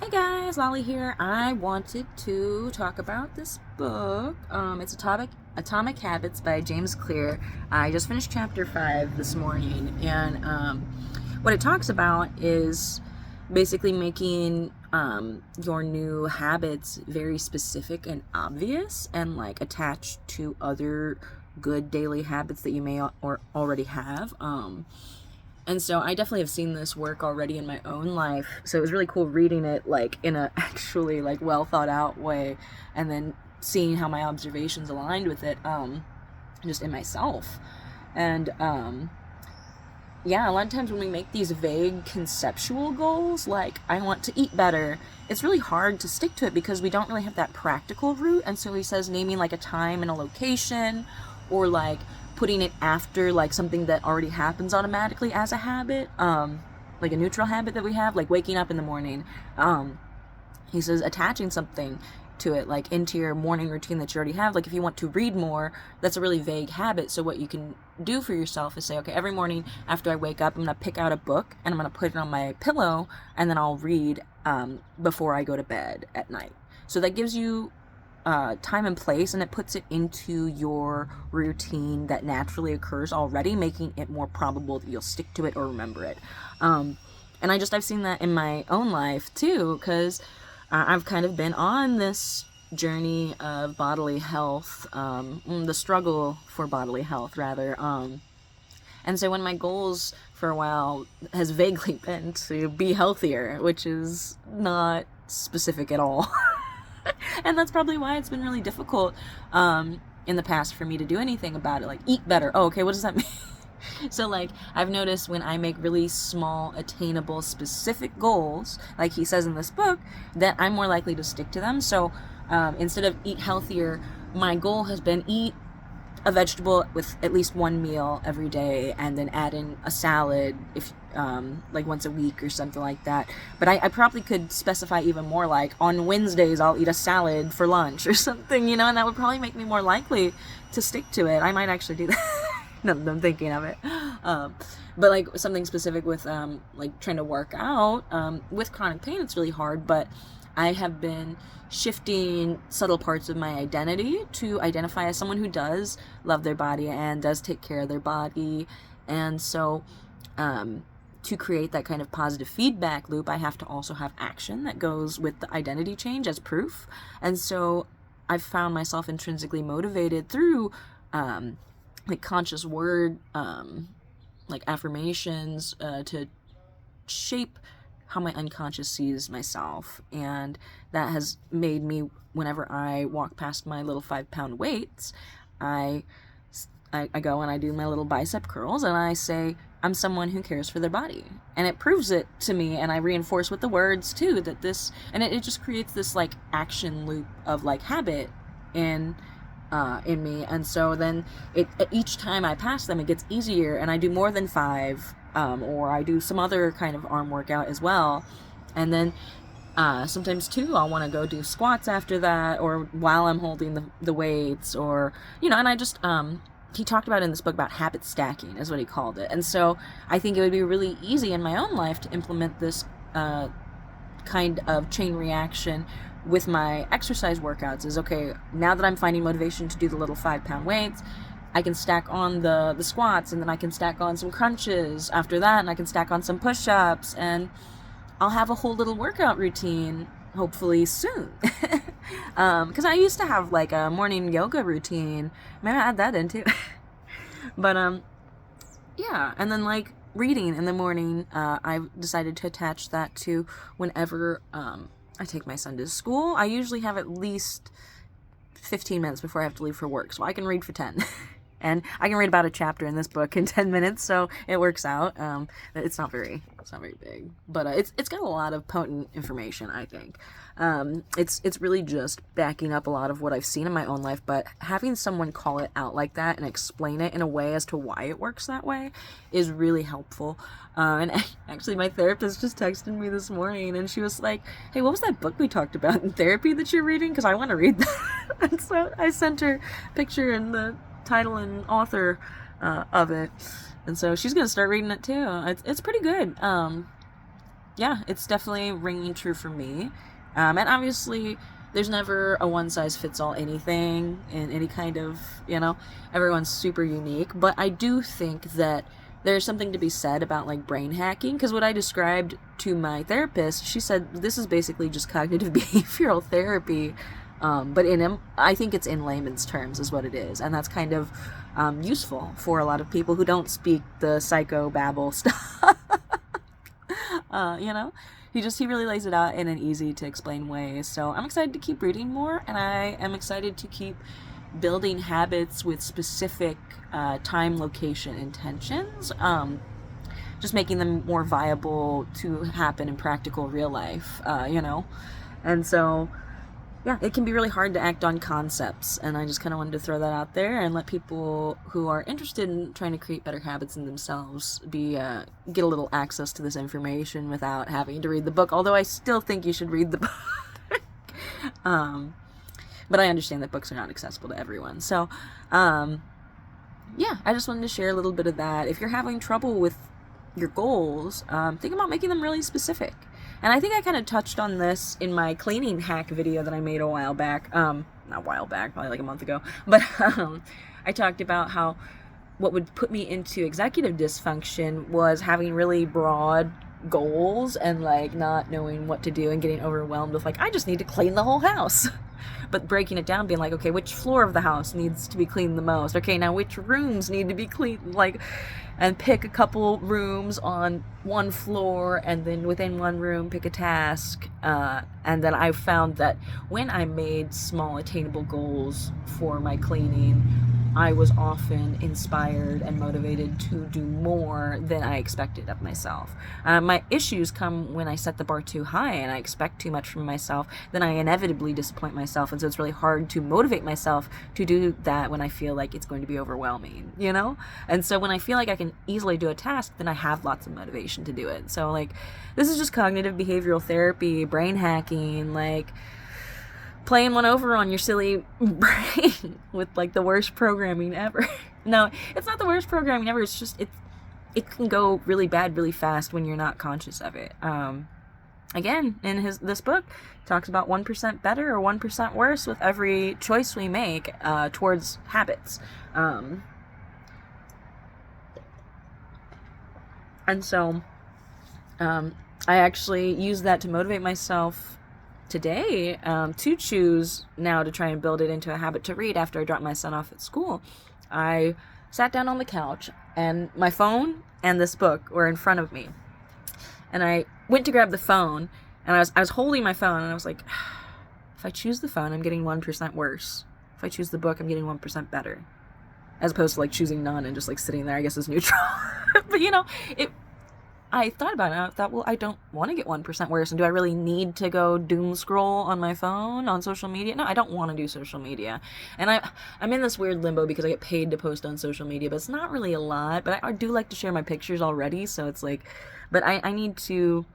Hey guys, Lolly here. I wanted to talk about this book. It's Atomic Habits by James Clear. I just finished chapter 5 this morning, and what it talks about is basically making your new habits very specific and obvious and like attached to other good daily habits that you may or already have. And so I definitely have seen this work already in my own life. So it was really cool reading it like in a actually like well thought out way, and then seeing how my observations aligned with it just in myself. And yeah, a lot of times when we make these vague conceptual goals, like I want to eat better, it's really hard to stick to it because we don't really have that practical route. And so he says naming like a time and a location, or like putting it after like something that already happens automatically as a habit, like a neutral habit that we have, like waking up in the morning. He says attaching something to it, like into your morning routine that you already have. Like if you want to read more, that's a really vague habit. So what you can do for yourself is say, okay, every morning after I wake up, I'm going to pick out a book and I'm going to put it on my pillow, and then I'll read before I go to bed at night. So that gives you time and place, and it puts it into your routine that naturally occurs already, making it more probable that you'll stick to it or remember it. And I've seen that in my own life too, because I've kind of been on this journey of bodily health, the struggle for bodily health, rather. And so when my goals for a while has vaguely been to be healthier, which is not specific at all. And that's probably why it's been really difficult in the past for me to do anything about it. Like, eat better. Oh, okay, what does that mean? So, like, I've noticed when I make really small, attainable, specific goals, like he says in this book, that I'm more likely to stick to them. So, instead of eat healthier, my goal has been eat a vegetable with at least one meal every day, and then add in a salad if like once a week or something like that. But I probably could specify even more, like on Wednesdays I'll eat a salad for lunch or something, and that would probably make me more likely to stick to it. I might actually do that. No, I'm thinking of it. But like something specific with like trying to work out with chronic pain, it's really hard. But I have been shifting subtle parts of my identity to identify as someone who does love their body and does take care of their body. And so to create that kind of positive feedback loop, I have to also have action that goes with the identity change as proof. And so I've found myself intrinsically motivated through like conscious word, like affirmations, to shape how my unconscious sees myself. And that has made me, whenever I walk past my little 5-pound weights, I go and I do my little bicep curls, and I say, I'm someone who cares for their body. And it proves it to me, and I reinforce with the words too that this, and it just creates this like action loop of like habit in me. And so then each time I pass them, it gets easier, and I do more than 5, or I do some other kind of arm workout as well. And then sometimes too I'll want to go do squats after that, or while I'm holding the weights, or and I just he talked about in this book about habit stacking is what he called it. And so I think it would be really easy in my own life to implement this kind of chain reaction with my exercise workouts. Is okay, now that I'm finding motivation to do the little 5-pound weights, I can stack on the squats, and then I can stack on some crunches after that, and I can stack on some push-ups, and I'll have a whole little workout routine hopefully soon. Because I used to have like a morning yoga routine. Maybe I'll add that in too. But yeah, and then like reading in the morning, I've decided to attach that to whenever I take my son to school. I usually have at least 15 minutes before I have to leave for work, so I can read for 10. And I can read about a chapter in this book in 10 minutes, so it works out. It's not very big, but it's got a lot of potent information, I think. It's really just backing up a lot of what I've seen in my own life, but having someone call it out like that and explain it in a way as to why it works that way is really helpful. And actually, my therapist just texted me this morning, and she was like, hey, what was that book we talked about in therapy that you're reading? Because I want to read that. And so I sent her a picture and the title and author of it, and so she's gonna start reading it too. It's pretty good. yeah, it's definitely ringing true for me. And obviously, there's never a one size fits all anything in any kind of, everyone's super unique. But I do think that there's something to be said about like brain hacking, because what I described to my therapist, she said this is basically just cognitive behavioral therapy. But I think it's in layman's terms is what it is. And that's kind of useful for a lot of people who don't speak the psychobabble stuff. You know, he really lays it out in an easy to explain way. So I'm excited to keep reading more, and I am excited to keep building habits with specific time, location, intentions. Just making them more viable to happen in practical real life, And so, yeah, it can be really hard to act on concepts, and I just kind of wanted to throw that out there and let people who are interested in trying to create better habits in themselves get a little access to this information without having to read the book, although I still think you should read the book. But I understand that books are not accessible to everyone. So, yeah, I just wanted to share a little bit of that. If you're having trouble with your goals, think about making them really specific. And I think I kind of touched on this in my cleaning hack video that I made a while back. Not a while back, probably like a month ago. But I talked about how what would put me into executive dysfunction was having really broad goals and like not knowing what to do and getting overwhelmed with like, I just need to clean the whole house. But breaking it down, being like, okay, which floor of the house needs to be cleaned the most? Okay, now which rooms need to be cleaned? And pick a couple rooms on one floor, and then within one room, pick a task. And then I found that when I made small attainable goals for my cleaning, I was often inspired and motivated to do more than I expected of myself. My issues come when I set the bar too high and I expect too much from myself. Then I inevitably disappoint myself, and so it's really hard to motivate myself to do that when I feel like it's going to be overwhelming, And so when I feel like I can easily do a task, then I have lots of motivation to do it. So like, this is just cognitive behavioral therapy, brain hacking, like playing one over on your silly brain with like the worst programming ever. No, it's not the worst programming ever. It's just it can go really bad really fast when you're not conscious of it. Again, in this book, talks about 1% better or 1% worse with every choice we make towards habits. And so I actually use that to motivate myself today to choose now to try and build it into a habit to read after I dropped my son off at school. I sat down on the couch, and my phone and this book were in front of me. And I went to grab the phone, and I was holding my phone, and I was like, if I choose the phone, I'm getting 1% worse. If I choose the book, I'm getting 1% better. As opposed to like choosing none and just like sitting there, I guess, as neutral. But I thought about it, and I thought, well, I don't want to get 1% worse, and do I really need to go doom scroll on my phone, on social media? No, I don't want to do social media. And I'm in this weird limbo because I get paid to post on social media, but it's not really a lot, but I do like to share my pictures already, so it's like, but I need to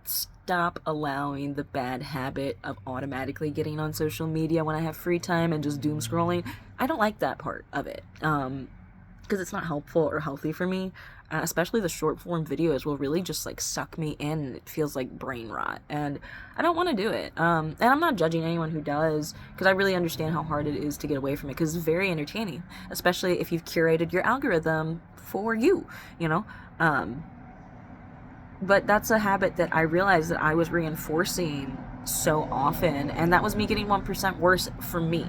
stop allowing the bad habit of automatically getting on social media when I have free time and just doom scrolling. I don't like that part of it, because it's not helpful or healthy for me. Especially the short form videos will really just like suck me in. It feels like brain rot, and I don't want to do it. And I'm not judging anyone who does, because I really understand how hard it is to get away from it, because it's very entertaining, especially if you've curated your algorithm for you, but that's a habit that I realized that I was reinforcing so often, and that was me getting 1% worse for me,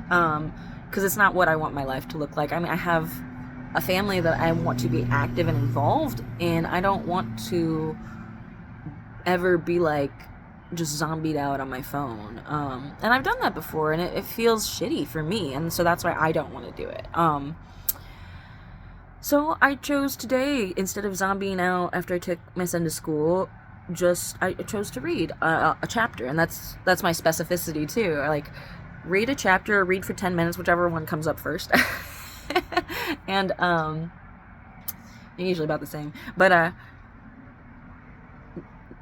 because it's not what I want my life to look like. I mean, I have a family that I want to be active and involved in. I don't want to ever be like just zombied out on my phone. And I've done that before, and it feels shitty for me, and so that's why I don't want to do it. So I chose today, instead of zombieing out after I took my son to school, I chose to read a chapter, and that's my specificity too. Like, read a chapter, or read for 10 minutes, whichever one comes up first. And usually about the same, but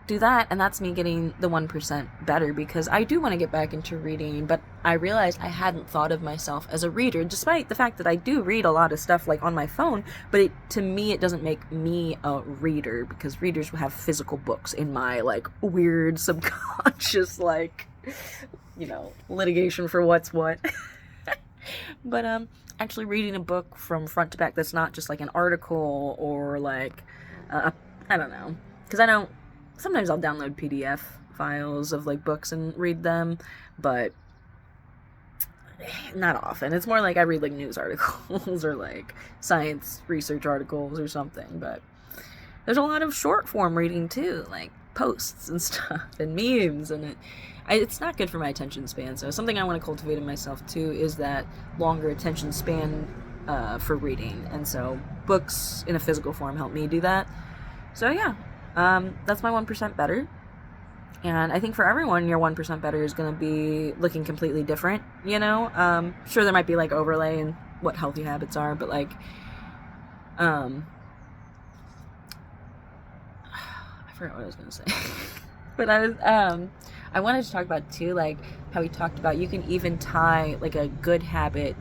do that, and that's me getting the 1% better, because I do want to get back into reading, but I realized I hadn't thought of myself as a reader, despite the fact that I do read a lot of stuff like on my phone, but to me it doesn't make me a reader, because readers have physical books in my like weird subconscious like, you know, litigation for what's what. But actually reading a book from front to back that's not just like an article or like I don't know, because I don't. Sometimes I'll download PDF files of like books and read them, but not often. It's more like I read like news articles or like science research articles or something. But there's a lot of short form reading too, like posts and stuff and memes, and it's not good for my attention span. So something I want to cultivate in myself too is that longer attention span for reading, and so books in a physical form help me do that. So yeah. That's my 1% better. And I think for everyone, your 1% better is going to be looking completely different, you know? Sure, there might be like overlay in what healthy habits are, but like, I forgot what I was going to say. But I wanted to talk about too, like how we talked about you can even tie like a good habit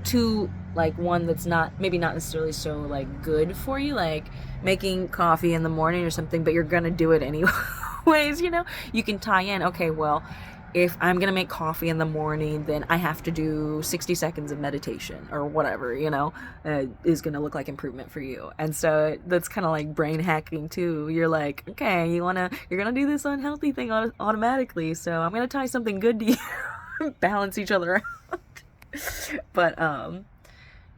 to like one that's maybe not necessarily so like good for you, like making coffee in the morning or something, but you're gonna do it anyways, you know? You can tie in, okay, well, if I'm gonna make coffee in the morning, then I have to do 60 seconds of meditation or whatever, you know, is gonna look like improvement for you. And so that's kind of like brain hacking too. You're like, okay, you're gonna do this unhealthy thing automatically, so I'm gonna tie something good to you. Balance each other out. But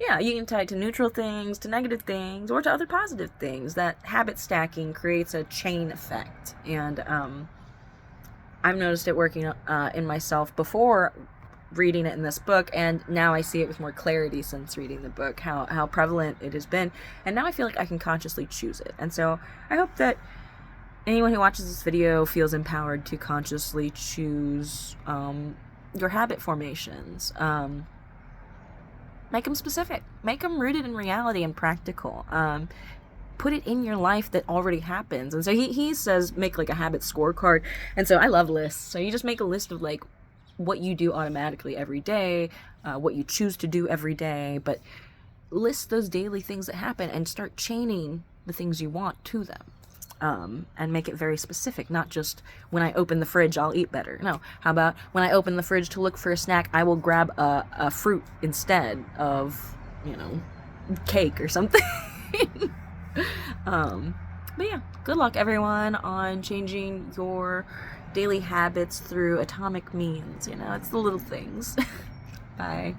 yeah, you can tie it to neutral things, to negative things, or to other positive things. That habit stacking creates a chain effect, and I've noticed it working in myself before reading it in this book, and now I see it with more clarity since reading the book, how prevalent it has been, and now I feel like I can consciously choose it. And so I hope that anyone who watches this video feels empowered to consciously choose your habit formations. Make them specific. Make them rooted in reality and practical. Put it in your life that already happens. And so he says make like a habit scorecard. And so I love lists. So you just make a list of like what you do automatically every day, what you choose to do every day, but list those daily things that happen and start chaining the things you want to them. And make it very specific, not just when I open the fridge, I'll eat better. No, how about when I open the fridge to look for a snack, I will grab a fruit instead of, you know, cake or something. But yeah, good luck everyone on changing your daily habits through atomic means, you know, it's the little things. Bye.